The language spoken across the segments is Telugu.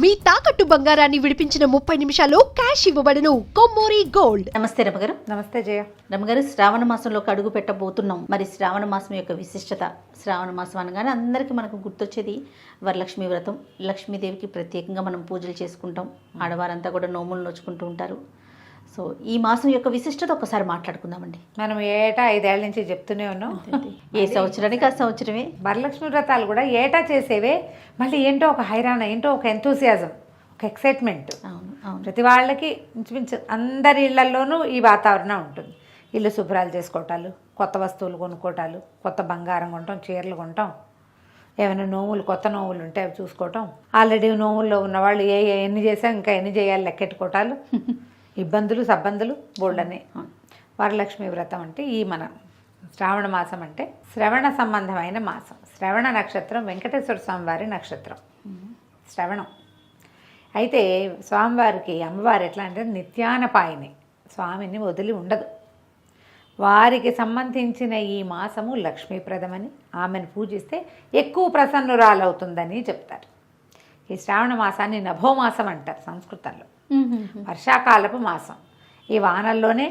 మీ తాకట్టు బంగారాన్ని విడిపించిన 30 నిమిషాల్లో క్యాష్ ఇవ్వబడును. కొమ్మూరి గోల్డ్. నమస్తే రమగారు. నమస్తే జయ. రమగారు, శ్రావణ మాసంలోకి అడుగు పెట్టబోతున్నాం. మరి శ్రావణ మాసం యొక్క విశిష్టత, శ్రావణ మాసం అనగానే అందరికీ మనకు గుర్తొచ్చేది వరలక్ష్మి వ్రతం. లక్ష్మీదేవికి ప్రత్యేకంగా మనం పూజలు చేసుకుంటాం. ఆడవారంతా కూడా నోములు నోచుకుంటూ ఉంటారు. సో ఈ మాసం యొక్క విశిష్టత ఒకసారి మాట్లాడుకుందామండి. మనం ఏటా 5 ఏళ్ల నుంచి చెప్తూనే ఉన్నాం. ఏ సంవత్సరానికి ఆ సంవత్సరమే వరలక్ష్మి వ్రతాలు కూడా ఏటా చేసేవే. మళ్ళీ ఏంటో ఒక హైరాణ, ఏంటో ఒక ఎంతూసియాజం, ఒక ఎక్సైట్మెంట్. అవును అవును. ప్రతి వాళ్ళకి ఇంచుమించు అందరి ఇళ్లలోనూ ఈ వాతావరణం ఉంటుంది. ఇల్లు శుభ్రాలు చేసుకోవటాలు, కొత్త వస్తువులు కొనుక్కోవటాలు, కొత్త బంగారం కొనటం, చీరలు కొనటం, ఏమైనా నోములు, కొత్త నోములు ఉంటే అవి చూసుకోవటం, ఆల్రెడీ నోముల్లో ఉన్నవాళ్ళు ఎన్ని చేసాం ఇంకా ఎన్ని చేయాలి లెక్కెట్టుకోవటాలు, ఇబ్బందులు సబ్బందులు బోల్డనే. వరలక్ష్మి వ్రతం అంటే ఈ మన శ్రావణ మాసం అంటే శ్రవణ సంబంధమైన మాసం. శ్రవణ నక్షత్రం వెంకటేశ్వర స్వామి వారి నక్షత్రం శ్రవణం. అయితే స్వామివారికి అమ్మవారు ఎట్లా అంటే నిత్యానపాయిని, స్వామిని వదిలి ఉండదు. వారికి సంబంధించిన ఈ మాసము లక్ష్మీప్రదమని, ఆమెను పూజిస్తే ఎక్కువ ప్రసన్నురాలవుతుందని చెప్తారు. ఈ శ్రావణ మాసాన్ని నభోమాసం అంటారు సంస్కృతంలో. వర్షాకాలపు మాసం. ఈ వానల్లోనే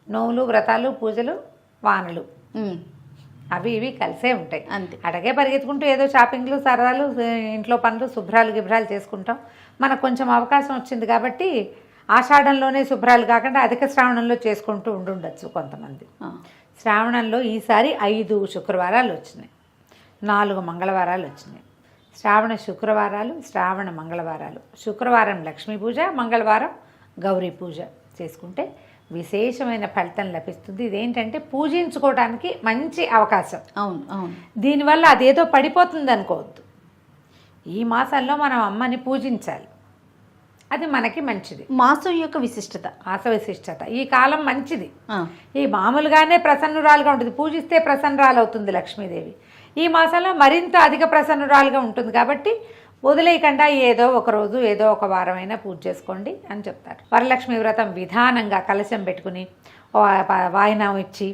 నోములు, వ్రతాలు, పూజలు, వానలు అవి ఇవి కలిసే ఉంటాయి. అంతే. అడగే పరిగెత్తుకుంటూ ఏదో షాపింగ్లు, సరదాలు, ఇంట్లో పనులు, శుభ్రాలు గిభ్రాలు చేసుకుంటాం. మనకు కొంచెం అవకాశం వచ్చింది కాబట్టి ఆషాఢంలోనే శుభ్రాలు కాకుండా అధిక శ్రావణంలో చేసుకుంటూ ఉండుండొచ్చు కొంతమంది. శ్రావణంలో ఈసారి 5 శుక్రవారాలు వచ్చినాయి, 4 మంగళవారాలు వచ్చినాయి. శ్రావణ శుక్రవారాలు, శ్రావణ మంగళవారాలు. శుక్రవారం లక్ష్మీ పూజ, మంగళవారం గౌరీ పూజ చేసుకుంటే విశేషమైన ఫలితం లభిస్తుంది. ఇదేంటంటే పూజించుకోవడానికి మంచి అవకాశం. అవును అవును. దీనివల్ల అదేదో పడిపోతుంది అనుకోవద్దు. ఈ మాసంలో మనం అమ్మని పూజించాలి, అది మనకి మంచిది. మాసం యొక్క విశిష్టత, మాస విశిష్టత. ఈ కాలం మంచిది. ఈ మామూలుగానే ప్రసన్నురాలుగా ఉంటుంది, పూజిస్తే ప్రసన్నురాలు అవుతుంది లక్ష్మీదేవి. ఈ మాసంలో మరింత అధిక ప్రసన్నురాలుగా ఉంటుంది కాబట్టి వదిలేయకుండా ఏదో ఒక రోజు, ఏదో ఒక వారమైనా పూజ చేసుకోండి అని చెప్తారు. వరలక్ష్మి వ్రతం విధానంగా కలశం పెట్టుకుని వాయినం ఇచ్చి,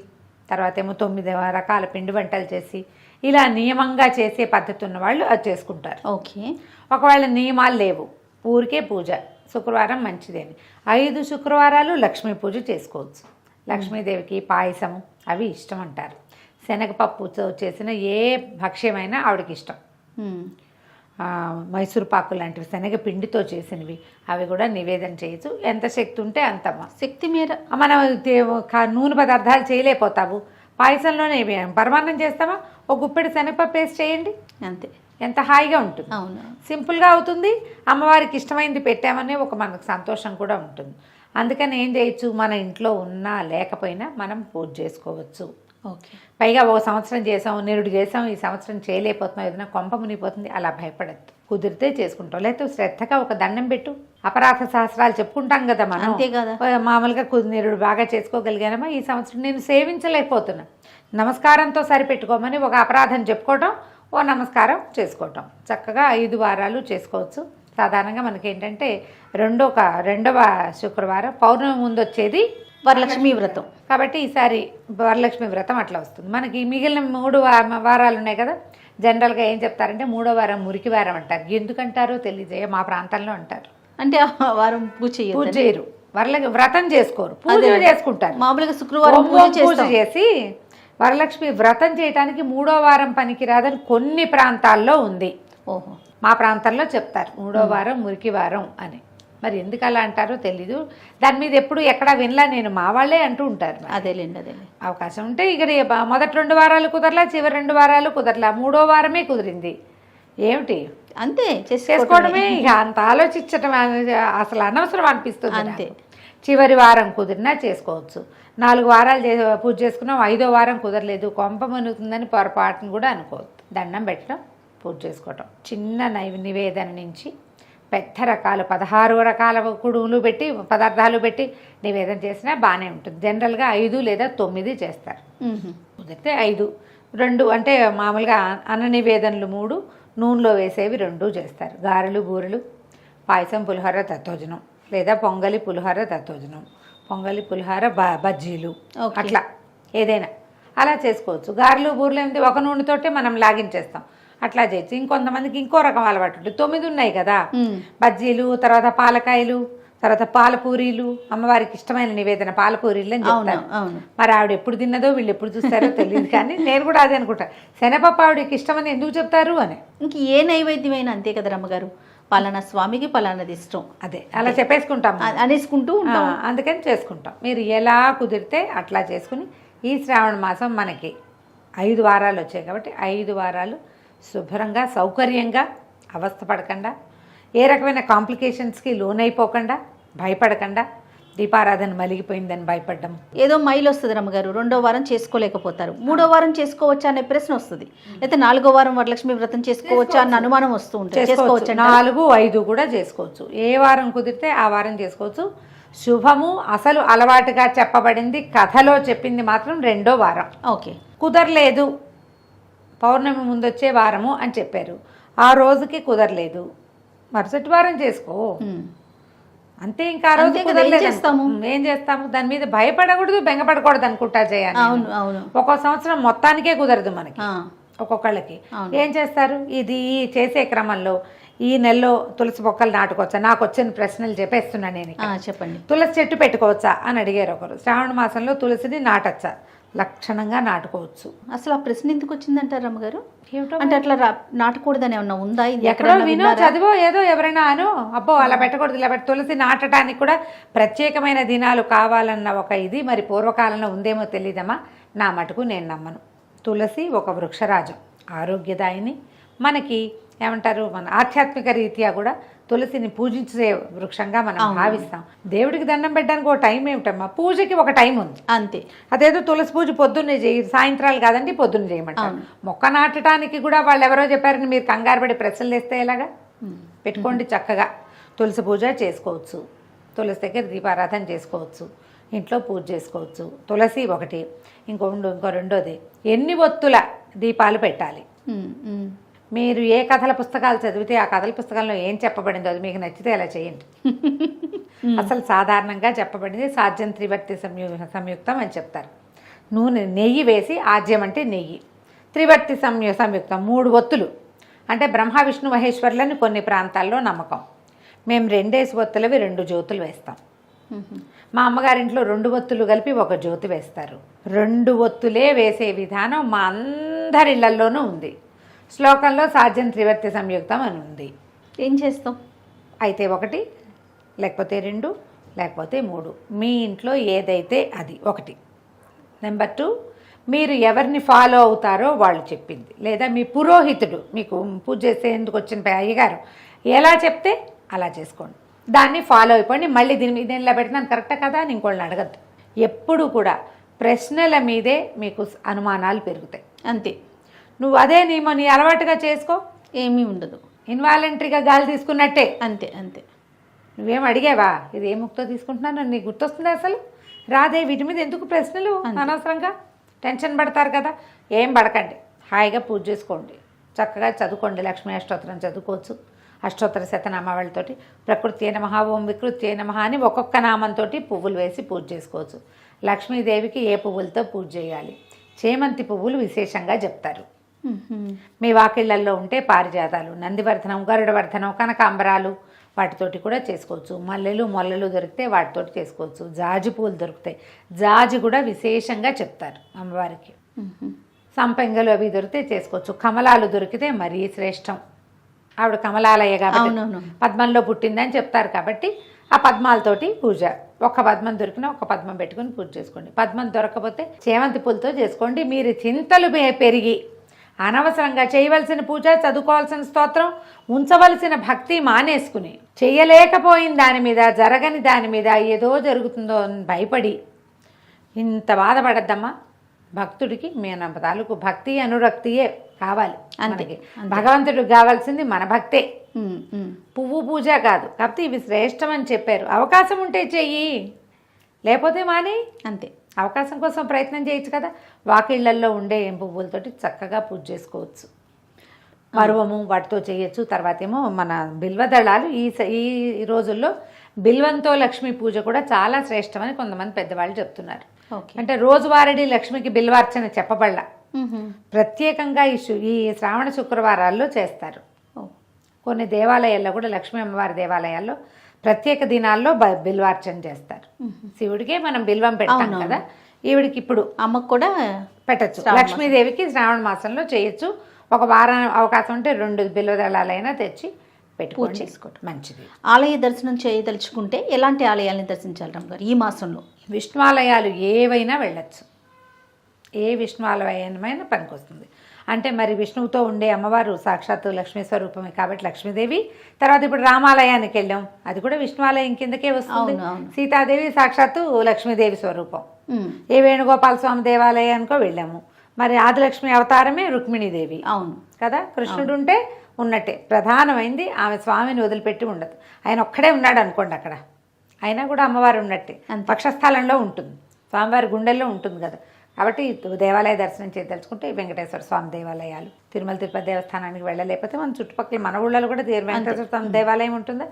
తర్వాత ఏమో 9 రకాల పిండి వంటలు చేసి, ఇలా నియమంగా చేసే పద్ధతి ఉన్న వాళ్ళు అది చేసుకుంటారు. ఓకే. ఒకవేళ నియమాలు లేవు, ఊరికే పూజ, శుక్రవారం మంచిదేని 5 శుక్రవారాలు లక్ష్మీ పూజ చేసుకోవచ్చు. లక్ష్మీదేవికి పాయసము అవి ఇష్టం అంటారు. శనగపప్పుతో చేసిన ఏ భక్ష్యమైనా ఆవిడకి ఇష్టం. మైసూర్ పాకు లాంటివి శనగ పిండితో చేసినవి అవి కూడా నివేదన చేయొచ్చు. ఎంత శక్తి ఉంటే అంత శక్తి మీద. మనం నూనె పదార్థాలు చేయలేకపోతావు, పాయసంలోనే పరమాన్నం చేస్తామా, ఒక గుప్పెడు శనగపప్పు వేసి చేయండి, అంతే. ఎంత హాయిగా ఉంటుంది. అవును, సింపుల్గా అవుతుంది. అమ్మవారికి ఇష్టమైంది పెట్టామనే ఒక మనకు సంతోషం కూడా ఉంటుంది. అందుకని ఏం చేయొచ్చు, మన ఇంట్లో ఉన్నా లేకపోయినా మనం పూజ చేసుకోవచ్చు. ఓకే. పైగా ఒక సంవత్సరం చేసాం, నిరుడు చేసాం, ఈ సంవత్సరం చేయలేకపోతున్నాం, ఏదైనా కొంప మునిగిపోతుంది, అలా భయపడద్దు. కుదిరితే చేసుకుంటాం, లేకపోతే శ్రద్ధగా ఒక దండం పెట్టు. అపరాధ సహస్రాలు చెప్పుకుంటాం కదా మనం, అంతే కదా. మామూలుగా నిరుడు బాగా చేసుకోగలిగానమ్మా, ఈ సంవత్సరం నేను సేవించలేకపోతున్నా, నమస్కారంతో సరిపెట్టుకోమని ఒక అపరాధం చెప్పుకోవటం, ఓ నమస్కారం చేసుకోవటం. చక్కగా 5 వారాలు చేసుకోవచ్చు. సాధారణంగా మనకి ఏంటంటే రెండవ శుక్రవారం పౌర్ణమి ముందు వచ్చేది వరలక్ష్మి వ్రతం కాబట్టి ఈసారి వరలక్ష్మి వ్రతం అట్లా వస్తుంది. మనకి మిగిలిన 3 వారాలు ఉన్నాయి కదా, జనరల్గా ఏం చెప్తారంటే 3వ వారం మురికి వారం అంటారు. ఎందుకంటారో తెలియజేయ, మా ప్రాంతంలో అంటారు. అంటే ఆ వారం పూజ చేయరు, వ్రతం చేసుకోరు, పూజ చేసుకుంటారు. మామూలుగా శుక్రవారం పూజ చేసి వరలక్ష్మి వ్రతం చేయడానికి 3వ వారం పనికిరాదని కొన్ని ప్రాంతాల్లో ఉంది. ఓహో. మా ప్రాంతంలో చెప్తారు 3వ వారం మురికి వారం అని. మరి ఎందుకు అలా అంటారో తెలీదు, దాని మీద ఎప్పుడు ఎక్కడా వినలా నేను, మా వాళ్ళే అంటూ ఉంటారు. అదేలేండి అదే. అవకాశం ఉంటే ఇక మొదటి 2 వారాలు కుదరలా, చివరి 2 వారాలు కుదరలా, 3వ వారమే కుదిరింది. ఏమిటి అంతే, చేసుకోవడమే. ఇక అంత ఆలోచించటం అసలు అనవసరం అనిపిస్తుంది. అంతే. చివరి వారం కుదిరినా చేసుకోవచ్చు. 4 వారాలు పూజ చేసుకున్నాం, 5వ వారం కుదరలేదు, కొంప మునుగుతుందని పొరపాటును కూడా అనుకోవద్దు. దండం పెట్టడం, పూజ చేసుకోవటం. చిన్న నివేదన నుంచి పెద్ద రకాలు 16 రకాల కుడుములు పెట్టి, పదార్థాలు పెట్టి నివేదన చేసినా బాగానే ఉంటుంది. జనరల్గా 5 లేదా 9 చేస్తారు. కుదిరితే 5, 2 అంటే మామూలుగా అన్న నివేదనలు 3, నూనెలో వేసేవి 2 చేస్తారు. గారెలు, బూరెలు, పాయసం, పులిహోర, దత్తోజనం, లేదా పొంగలి, పులిహోర, దత్తోజనం, పొంగలి, పులిహోర, బజ్జీలు, అట్లా ఏదైనా అలా చేసుకోవచ్చు. గారెలు, బూరెలు ఏంటి ఒక నూనెతోటే మనం లాగించేస్తాం. అట్లా చేయొచ్చు. ఇంకొంతమందికి ఇంకో రకం అలవాటు ఉంటుంది. 9 ఉన్నాయి కదా, బజ్జీలు, తర్వాత పాలకాయలు, తర్వాత పాలపూరీలు, అమ్మవారికి ఇష్టమైన నివేదన పాలపూరీలు అని చెప్తారు. మరి ఆవిడ ఎప్పుడు తిన్నదో వీళ్ళు ఎప్పుడు చూస్తారో తెలియదు, కానీ నేను కూడా అదే అనుకుంటా, శనగపప్పు ఆవిడకి ఇష్టమని ఎందుకు చెప్తారు అని. ఇంక ఏ నైవేద్యమైనా అంతే కదా రమ్మగారు, పలానా స్వామికి పలానాది ఇష్టం, అదే అలా చెప్పేసుకుంటాం, అనేసుకుంటూ ఉంటాం. అందుకని చేసుకుంటాం. మీరు ఎలా కుదిరితే అట్లా చేసుకుని ఈ శ్రావణ మాసం మనకి 5 వారాలు వచ్చాయి కాబట్టి 5 వారాలు శుభ్రంగా సౌకర్యంగా అవస్థ పడకుండా, ఏ రకమైన కాంప్లికేషన్స్కి లోనైపోకుండా, భయపడకుండా, దీపారాధన మలిగిపోయిందని భయపడ్డం. ఏదో మైలు వస్తుంది రమ్మగారు, 2వ వారం చేసుకోలేకపోతారు, 3వ వారం చేసుకోవచ్చా అనే ప్రశ్న వస్తుంది, లేకపోతే 4వ వారం వరలక్ష్మి వ్రతం చేసుకోవచ్చా అన్న అనుమానం వస్తూ ఉంటుంది. చేసుకోవచ్చు, 4, 5 కూడా చేసుకోవచ్చు. ఏ వారం కుదిరితే ఆ వారం చేసుకోవచ్చు. శుభము అసలు అలవాటుగా చెప్పబడింది, కథలో చెప్పింది మాత్రం 2వ వారం. ఓకే, కుదరలేదు పౌర్ణమి ముందొచ్చే వారము అని చెప్పారు, ఆ రోజుకి కుదరలేదు, మరుసటి వారం చేసుకో అంతే. ఇంకా ఆ రోజు ఏం చేస్తాము, దాని మీద భయపడకూడదు, బెంగపడకూడదు అనుకుంటా చేయాలి. అవును అవును. ఒక్కో సంవత్సరం మొత్తానికే కుదరదు మనకి, ఒక్కొక్కళ్ళకి. ఏం చేస్తారు, ఇది చేసే క్రమంలో ఈ నెలలో తులసి మొక్కలు నాటుకోవచ్చా, నాకు వచ్చిన ప్రశ్నలు చెప్పేస్తున్నా నేను. చెప్పండి. తులసి చెట్టు పెట్టుకోవచ్చా అని అడిగారు ఒకరు. శ్రావణ మాసంలో తులసిని నాటచ్చా? లక్షణంగా నాటుకోవచ్చు. అసలు ఆ ప్రశ్న ఎందుకు వచ్చిందంటారు రమ్మగారు? అంటే అట్లా నాటకూడదని ఏమన్నా ఉందా? ఎక్కడో వినో చదివో ఏదో ఎవరైనా అను, అబ్బో అలా పెట్టకూడదు, ఇలా తులసి నాటడానికి కూడా ప్రత్యేకమైన దినాలు కావాలన్న ఒక ఇది మరి పూర్వకాలంలో ఉందేమో తెలియదమ్మా. నా మటుకు నేను నమ్మను. తులసి ఒక వృక్షరాజం, ఆరోగ్యదాయిని. మనకి ఏమంటారు, మన ఆధ్యాత్మిక రీత్యా కూడా తులసిని పూజించే వృక్షంగా మనం భావిస్తాం. దేవుడికి దండం పెట్టడానికి ఒక టైం ఏమిటమ్మా, పూజకి ఒక టైం ఉంది అంతే. అదేదో తులసి పూజ పొద్దున్నే చేయి, సాయంత్రాలు కాదండి పొద్దున్న చేయమంటారు. మొక్క నాటడానికి కూడా వాళ్ళు ఎవరో చెప్పారని మీరు కంగారు పడి ప్రశ్నలు వేస్తే ఎలాగా? పెట్టుకోండి, చక్కగా తులసి పూజ చేసుకోవచ్చు, తులసి దగ్గర దీపారాధన చేసుకోవచ్చు, ఇంట్లో పూజ చేసుకోవచ్చు. తులసి ఒకటి. ఇంకో రెండోది, ఎన్ని ఒత్తుల దీపాలు పెట్టాలి. మీరు ఏ కథల పుస్తకాలు చదివితే ఆ కథల పుస్తకాల్లో ఏం చెప్పబడిందో అది మీకు నచ్చితే అలా చేయండి. అసలు సాధారణంగా చెప్పబడింది సాధ్యం త్రివర్తి సంయుక్తం అని చెప్తారు. నూనె, నెయ్యి వేసి, ఆజ్యం అంటే నెయ్యి, త్రివర్తి సంయుక్తం 3 ఒత్తులు అంటే బ్రహ్మ విష్ణు మహేశ్వరులని కొన్ని ప్రాంతాల్లో నమ్మకం. మేము 2 ఒత్తులవి 2 జ్యోతులు వేస్తాం. మా అమ్మగారింట్లో 2 ఒత్తులు కలిపి 1 జ్యోతి వేస్తారు. 2 ఒత్తులే వేసే విధానం మా అందరిళ్లలోనూ ఉంది. శ్లోకంలో సాధ్యం త్రివర్తి సంయుక్తం అని ఉంది. ఏం చేస్తాం? అయితే 1, లేకపోతే 2, లేకపోతే 3, మీ ఇంట్లో ఏదైతే అది 1. నెంబర్ 2, మీరు ఎవరిని ఫాలో అవుతారో వాళ్ళు చెప్పింది, లేదా మీ పురోహితుడు మీకు పూజ చేసేందుకు వచ్చిన అయ్యగారు ఎలా చెప్తే అలా చేసుకోండి, దాన్ని ఫాలో అయిపోండి. మళ్ళీ దీని మీద ఇలా పెడుతున్నాను కరెక్టా కదా అని ఇంకోళ్ళని అడగద్దు. ఎప్పుడు కూడా ప్రశ్నల మీదే మీకు అనుమానాలు పెరుగుతాయి. అంతే. నువ్వు అదే నీ అలవాటుగా చేసుకో, ఏమీ ఉండదు, ఇన్వాలంటరీగా గాలి తీసుకున్నట్టే. అంతే అంతే. నువ్వేం అడిగావా, ఇది ఏ ముక్తో తీసుకుంటున్నాను నీకు గుర్తొస్తుంది? అసలు రాదే. వీటి మీద ఎందుకు ప్రశ్నలు అనవసరంగా టెన్షన్ పడతారు కదా. ఏం పడకండి, హాయిగా పూజ చేసుకోండి, చక్కగా చదువుకోండి. లక్ష్మీ అష్టోత్తరం చదువుకోవచ్చు, అష్టోత్తర శతనామావళితోటి ప్రకృతి నమః, ఓం వికృతి నమః అని ఒక్కొక్క నామంతో పువ్వులు వేసి పూజ చేసుకోవచ్చు. లక్ష్మీదేవికి ఏ పువ్వులతో పూజ చేయాలి? చేమంతి పువ్వులు విశేషంగా చెప్తారు. మీ వాకిళ్లల్లో ఉంటే పారిజాతాలు, నందివర్ధనం, గరుడవర్ధనం, కనకాంబరాలు వాటితోటి కూడా చేసుకోవచ్చు. మల్లెలు, మొల్లలు దొరికితే వాటితోటి చేసుకోవచ్చు. జాజి పూలు దొరుకుతాయి, జాజి కూడా విశేషంగా చెప్తారు అమ్మవారికి. సంపెంగలు అవి దొరికితే చేసుకోవచ్చు. కమలాలు దొరికితే మరీ శ్రేష్టం. ఆవిడ కమలాలయ్య కాబట్టి పద్మంలో పుట్టిందని చెప్తారు కాబట్టి ఆ పద్మాలతోటి పూజ. ఒక పద్మం దొరికినా ఒక పద్మం పెట్టుకుని పూజ చేసుకోండి. పద్మం దొరకకపోతే చేమంతి పూలతో చేసుకోండి. మీరు చింతలు పెరిగి అనవసరంగా చేయవలసిన పూజ, చదువుకోవాల్సిన స్తోత్రం, ఉంచవలసిన భక్తి మానేసుకుని చేయలేకపోయిన దాని మీద, జరగని దాని మీద ఏదో జరుగుతుందో అని భయపడి ఇంత బాధపడద్దమ్మా. భక్తుడికి మన తాలూకు భక్తి అనురక్తియే కావాలి. మనకి భగవంతుడికి కావాల్సింది మన భక్తే, పువ్వు పూజ కాదు. కాబట్టి ఇవి శ్రేష్టం అని చెప్పారు. అవకాశం ఉంటే చెయ్యి, లేకపోతే మానే. అంతే. అవకాశం కోసం ప్రయత్నం చేయొచ్చు కదా. వాకిళ్లల్లో ఉండే పువ్వులతోటి చక్కగా పూజ చేసుకోవచ్చు. మరువము వాటితో చేయొచ్చు. తర్వాత ఏమో మన బిల్వదళాలు. ఈ రోజుల్లో బిల్వంతో లక్ష్మీ పూజ కూడా చాలా శ్రేష్టమని కొంతమంది పెద్దవాళ్ళు చెప్తున్నారు. అంటే రోజువారీ లక్ష్మికి బిల్వార్చన చెప్పబడలా, ప్రత్యేకంగా ఈ శ్రావణ శుక్రవారాల్లో చేస్తారు. కొన్ని దేవాలయాల్లో కూడా లక్ష్మీ అమ్మవారి దేవాలయాల్లో ప్రత్యేక దినాల్లో బిల్వార్చన చేస్తారు. శివుడికే మనం బిల్వం పెడతాం కదా, ఈవిడికి ఇప్పుడు అమ్మకు కూడా పెట్టచ్చు. లక్ష్మీదేవికి శ్రావణ మాసంలో చేయొచ్చు. ఒక వారం అవకాశం ఉంటే 2 బిల్వదళాలైనా తెచ్చి పెట్టుకోండి, చేసుకోవటం మంచిది. ఆలయ దర్శనం చేయదలుచుకుంటే ఎలాంటి ఆలయాలను దర్శించాలి రమ్మగారు ఈ మాసంలో? విష్ణువాలయాలు ఏవైనా వెళ్ళచ్చు. ఏ విష్ణువాలయమైనా పనికొస్తుంది. అంటే మరి విష్ణువుతో ఉండే అమ్మవారు సాక్షాత్తు లక్ష్మీ స్వరూపమే కాబట్టి లక్ష్మీదేవి. తర్వాత ఇప్పుడు రామాలయానికి వెళ్ళాం, అది కూడా విష్ణువాలయం కిందకే వస్తుంది. సీతాదేవి సాక్షాత్తు లక్ష్మీదేవి స్వరూపం. ఏ వేణుగోపాల స్వామి దేవాలయానికో వెళ్ళాము, మరి ఆదిలక్ష్మి అవతారమే రుక్మిణీదేవి. అవును కదా, కృష్ణుడు ఉంటే ఉన్నట్టే. ప్రధానమైంది ఆమె స్వామిని వదిలిపెట్టి ఉండదు. ఆయన ఒక్కడే ఉన్నాడు అనుకోండి అక్కడ, అయినా కూడా అమ్మవారు ఉన్నట్టే. పక్షస్థలంలో ఉంటుంది, స్వామివారి గుండెల్లో ఉంటుంది కదా. కాబట్టి దేవాలయ దర్శనం చేయదలుచుకుంటే వెంకటేశ్వర స్వామి దేవాలయాలు, తిరుమల తిరుపతి దేవస్థానానికి వెళ్ళలేకపోతే మన చుట్టుపక్కల మన ఊళ్ళలో కూడా వెంకటేశ్వర స్వామి దేవాలయం ఉంటుందా,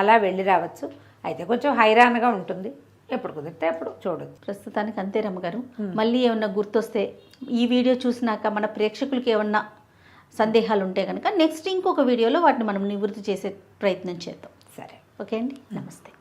అలా వెళ్ళి రావచ్చు. అయితే కొంచెం హైరాన్గా ఉంటుంది, ఎప్పుడు కుదిరితే అప్పుడు చూడదు. ప్రస్తుతానికి అంతే రమ్మగారు. మళ్ళీ ఏమన్నా గుర్తొస్తే ఈ వీడియో చూసినాక మన ప్రేక్షకులకి ఏమన్నా సందేహాలు ఉంటే కనుక నెక్స్ట్ ఇంకొక వీడియోలో వాటిని మనం నివృత్తి చేసే ప్రయత్నం చేద్దాం. సరే, ఓకే అండి, నమస్తే.